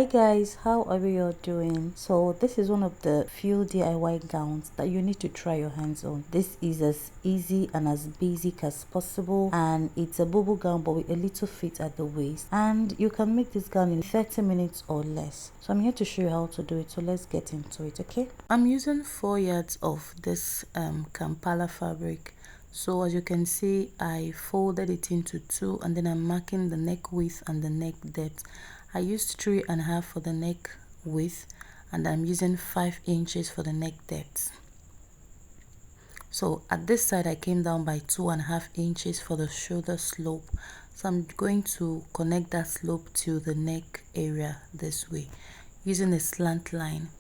Hi guys, how are you all doing? So this is one of the few DIY gowns that you need to try your hands on. This is as easy and as basic as possible, and it's a Bubu gown but with a little fit at the waist, and you can make this gown in 30 minutes or less. So I'm here to show you how to do it, so let's get into it. Okay, I'm using 4 yards of this Kampala fabric. So as you can see, I folded it into 2, and then I'm marking the neck width and the neck depth. I used 3.5 for the neck width, and I'm using 5 inches for the neck depth. So at this side I came down by 2.5 inches for the shoulder slope. So I'm going to connect that slope to the neck area this way using a slant line.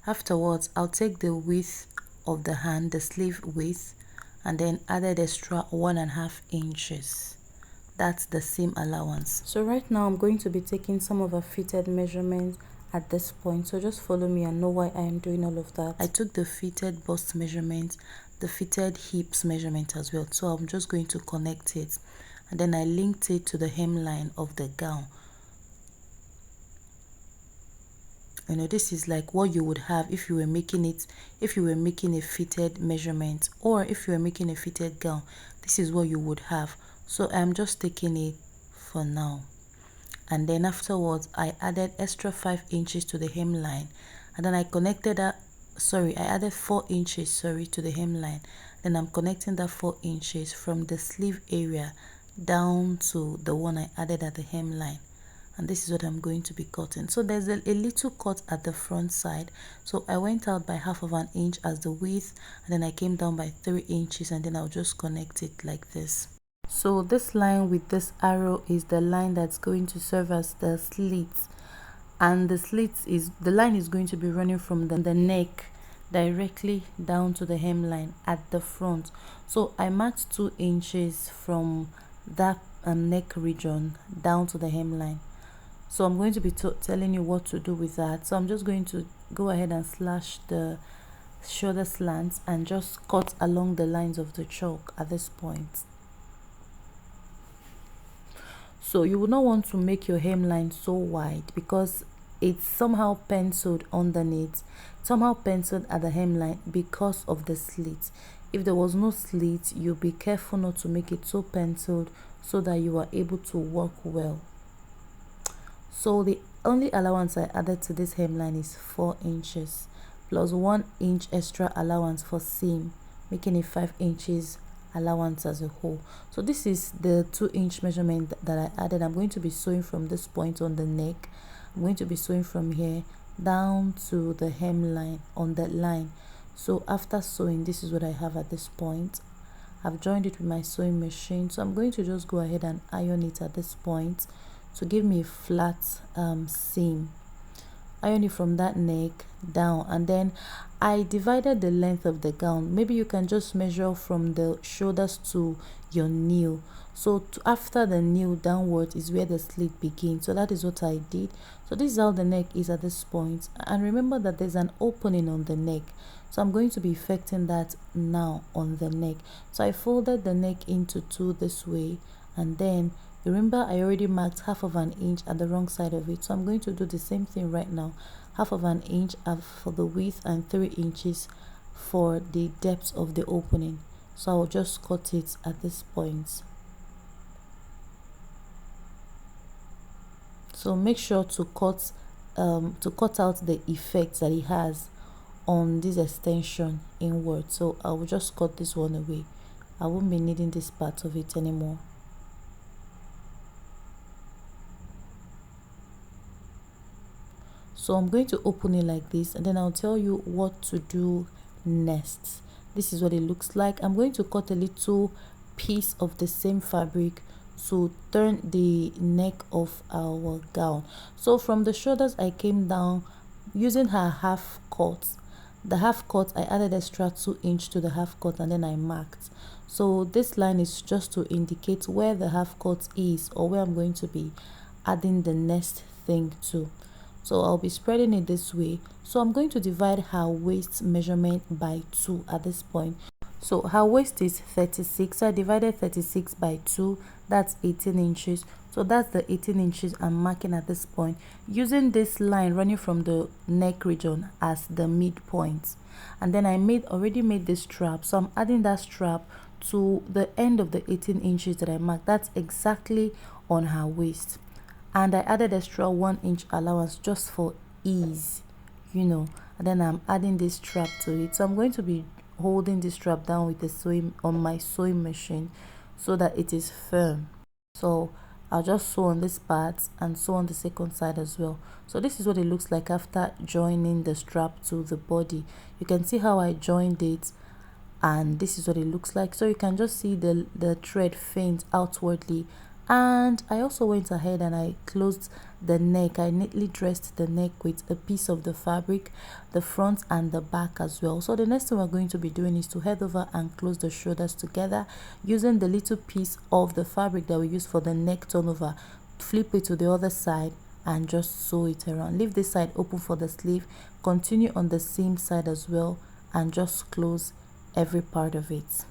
Afterwards, I'll take the width of the hand, the sleeve width, and then added extra 1.5 inches. That's the seam allowance. So right now I'm going to be taking some of our fitted measurements at this point, so just follow me and know why I am doing all of that. I took the fitted bust measurement, the fitted hips measurement as well, so I'm just going to connect it, and then I linked it to the hemline of the gown. You know, this is like what you would have if you were making it, if you were making a fitted measurement, or if you were making a fitted gown, this is what you would have. So I'm just taking it for now, and then afterwards I added extra 5 inches to the hemline, and then I connected that, I added 4 inches to the hemline. Then I'm connecting that 4 inches from the sleeve area down to the one I added at the hemline, and this is what I'm going to be cutting. So there's a little cut at the front side, so I went out by 1/2 inch as the width, and then I came down by 3 inches, and then I'll just connect it like this. So this line with this arrow is the line that's going to serve as the slit, and the line is going to be running from the neck directly down to the hemline at the front. So I marked 2 inches from that neck region down to the hemline. So I'm going to be telling you what to do with that. So I'm just going to go ahead and slash the shoulder slants and just cut along the lines of the chalk at this point. So you will not want to make your hemline so wide because it's somehow penciled underneath, somehow penciled at the hemline because of the slit. If there was no slit, you'll be careful not to make it so penciled so that you are able to work well. So the only allowance I added to this hemline is 4 inches plus 1 inch extra allowance for seam, making it 5 inches allowance as a whole. So this is the 2-inch measurement that I added. I'm going to be sewing from this point on the neck. I'm going to be sewing from here down to the hemline on that line. So after sewing, this is what I have at this point. I've joined it with my sewing machine, so I'm going to just go ahead and iron it at this point to give me a flat seam. Iron it from that neck down, and then I divided the length of the gown. Maybe you can just measure from the shoulders to your knee. So after the knee downwards is where the slit begins. So that is what I did. So this is how the neck is at this point, and remember that there's an opening on the neck, so I'm going to be effecting that now on the neck. So I folded the neck into 2 this way, and then remember I already marked 1/2 inch at the wrong side of it, so I'm going to do the same thing right now. 1/2 inch for the width and 3 inches for the depth of the opening. So I'll just cut it at this point. So make sure to cut out the effect that it has on this extension inward. So I will just cut this one away. I won't be needing this part of it anymore. So I'm going to open it like this, and then I'll tell you what to do next. This is what it looks like. I'm going to cut a little piece of the same fabric to turn the neck of our gown. So from the shoulders I came down using her half cut. The half cut, I added extra 2 inch to the half cut, and then I marked. So this line is just to indicate where the half cut is, or where I'm going to be adding the next thing to. So I'll be spreading it this way. So I'm going to divide her waist measurement by 2 at this point. So her waist is 36, so I divided 36 by 2, that's 18 inches. So that's the 18 inches I'm marking at this point, using this line running from the neck region as the midpoint. And then I already made this strap, so I'm adding that strap to the end of the 18 inches that I marked. That's exactly on her waist. And I added extra 1 inch allowance just for ease, you know. And then I'm adding this strap to it. So I'm going to be holding this strap down with the sewing on my sewing machine so that it is firm. So I'll just sew on this part and sew on the second side as well. So this is what it looks like after joining the strap to the body. You can see how I joined it, and this is what it looks like. So you can just see the thread faint outwardly. And I also went ahead and I closed the neck. I neatly dressed the neck with a piece of the fabric, the front and the back as well. So the next thing we're going to be doing is to head over and close the shoulders together using the little piece of the fabric that we use for the neck turnover. Flip it to the other side and just sew it around. Leave this side open for the sleeve, continue on the same side as well, and just close every part of it.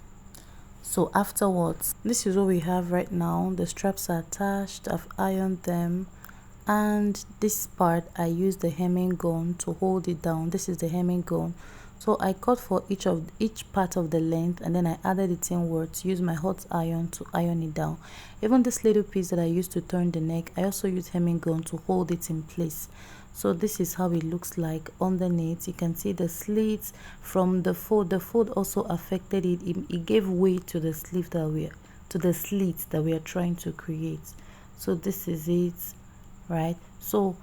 So afterwards, this is what we have right now. The straps are attached, I've ironed them, and this part I used the hemming gun to hold it down. This is the hemming gun. So I cut for each part of the length, and then I added it inwards, use my hot iron to iron it down. Even this little piece that I used to turn the neck, I also used hemming gun to hold it in place. So this is how it looks like underneath. You can see the slits from the fold. The fold also affected it. It gave way to the sleeve the slits that we are trying to create. So this is it, right? So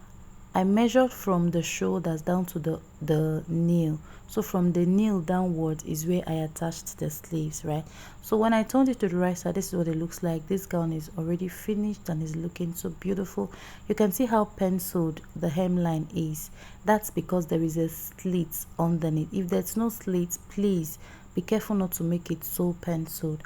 I measured from the shoulders down to the nail. So from the nail downwards is where I attached the sleeves, right? So when I turned it to the right side, this is what it looks like. This gown is already finished and is looking so beautiful. You can see how penciled the hemline is. That's because there is a slit underneath. If there's no slit, please be careful not to make it so penciled.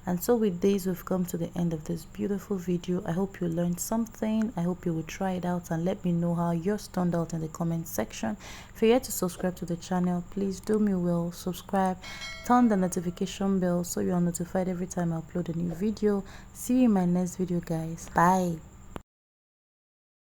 And so with this, we've come to the end of this beautiful video. I hope you learned something. I hope you will try it out and let me know how yours turned out in the comment section. If you're yet to subscribe to the channel, please do me well, subscribe, turn the notification bell so you are notified every time I upload a new video. See you in my next video, guys. Bye.